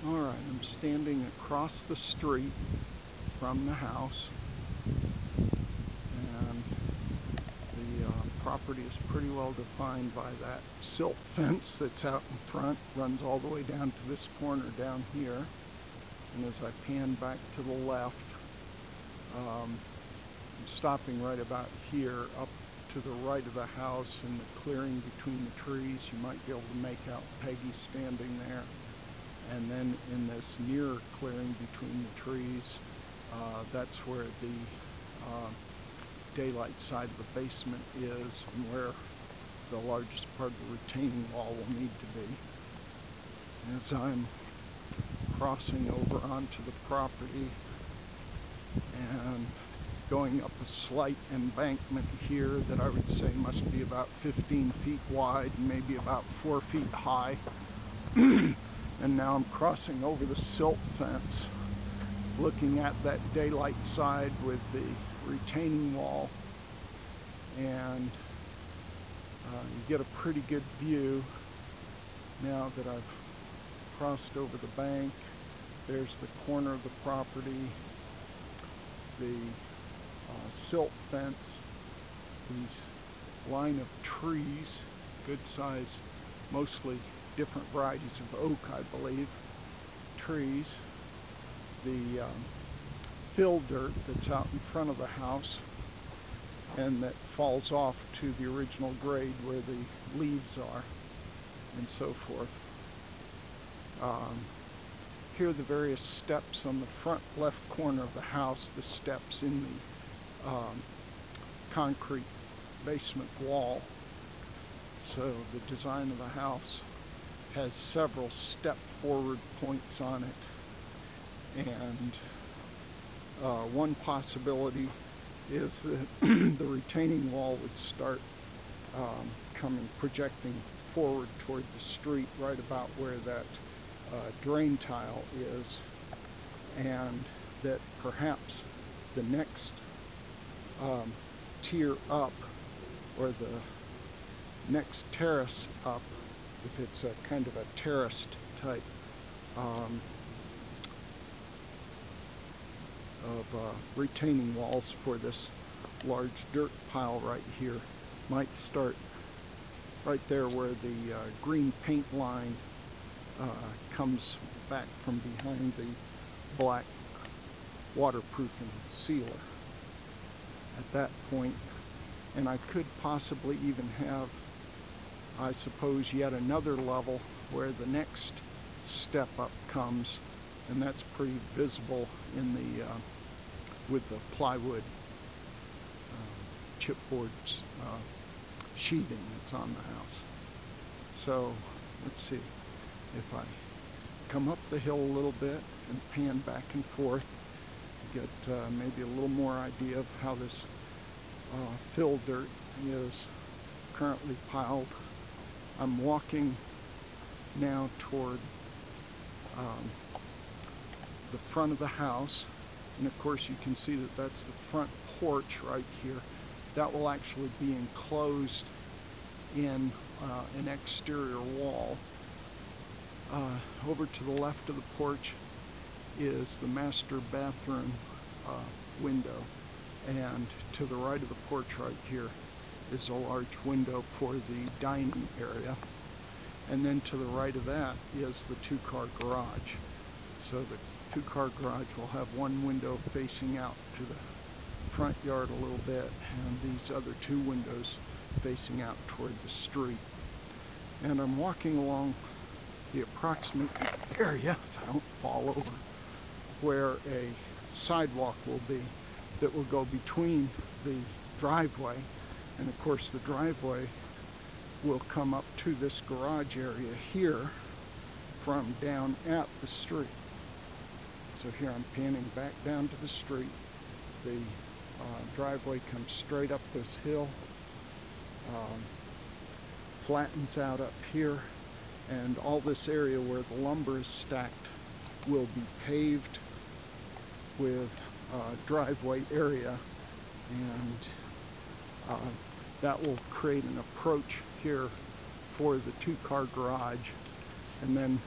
Alright, I'm standing across the street from the house, and the property is pretty well defined by that silt fence that's out in front, runs all the way down to this corner down here. And as I pan back to the left, I'm stopping right about here. Up to the right of the house in the clearing between the trees, you might be able to make out Peggy standing there. And then in this nearer clearing between the trees, that's where the daylight side of the basement is, and where the largest part of the retaining wall will need to be. As I'm crossing over onto the property and going up a slight embankment here that I would say must be about 15 feet wide and maybe about 4 feet high. And now I'm crossing over the silt fence, looking at that daylight side with the retaining wall, and you get a pretty good view now that I've crossed over the bank. There's the corner of the property, the silt fence, these line of trees, good size, mostly different varieties of oak, I believe, trees, the fill dirt that's out in front of the house and that falls off to the original grade where the leaves are, and so forth. Here are the various steps on the front left corner of the house, the steps in the concrete basement wall. So the design of the house has several step forward points on it, and one possibility is that the retaining wall would start projecting forward toward the street right about where that drain tile is, and that perhaps the next tier up, or the next terrace up, if it's a kind of a terraced type of retaining walls for this large dirt pile right here, might start right there where the green paint line comes back from behind the black waterproofing sealer at that point. And I could possibly even have, I suppose, yet another level where the next step up comes, and that's pretty visible in the with the plywood chipboard sheathing that's on the house. So let's see, if I come up the hill a little bit and pan back and forth, get maybe a little more idea of how this fill dirt is currently piled. I'm walking now toward the front of the house, and of course you can see that that's the front porch right here. That will actually be enclosed in an exterior wall. Over to the left of the porch is the master bathroom window, and to the right of the porch right here is a large window for the dining area, and then to the right of that is the two-car garage. So the two-car garage will have one window facing out to the front yard a little bit, and these other two windows facing out toward the street. And I'm walking along the approximate area, if I don't fall over, where a sidewalk will be that will go between the driveway, and of course the driveway will come up to this garage area here from down at the street. So here I'm panning back down to the street. The driveway comes straight up this hill, flattens out up here, and all this area where the lumber is stacked will be paved with driveway area, and that will create an approach here for the two-car garage. And then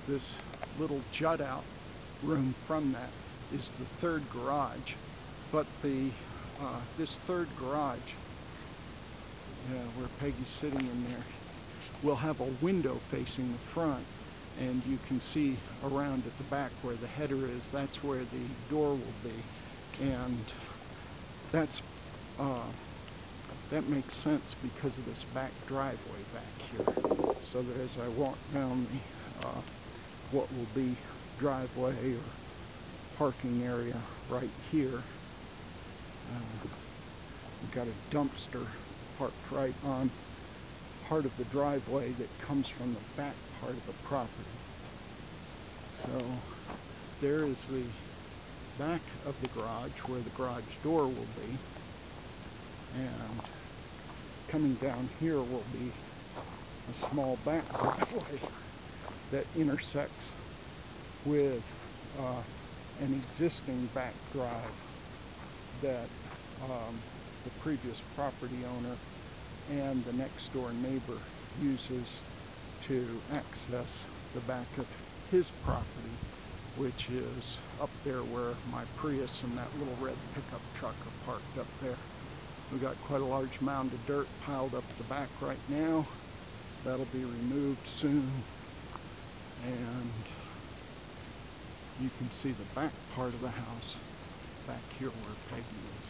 this little jut out room from that is the third garage. But this third garage, where Peggy's sitting in there, will have a window facing the front, and you can see around at the back where the header is. That's where the door will be, and that makes sense because of this back driveway back here. So that as I walk down the what will be driveway or parking area right here, we've got a dumpster parked right on part of the driveway that comes from the back part of the property. So there is the back of the garage where the garage door will be, and coming down here will be a small back driveway that intersects with an existing back drive that the previous property owner and the next door neighbor uses to access the back of his property, which is up there where my Prius and that little red pickup truck are parked up there. We've got quite a large mound of dirt piled up the back right now. That'll be removed soon, and you can see the back part of the house back here where Peggy is.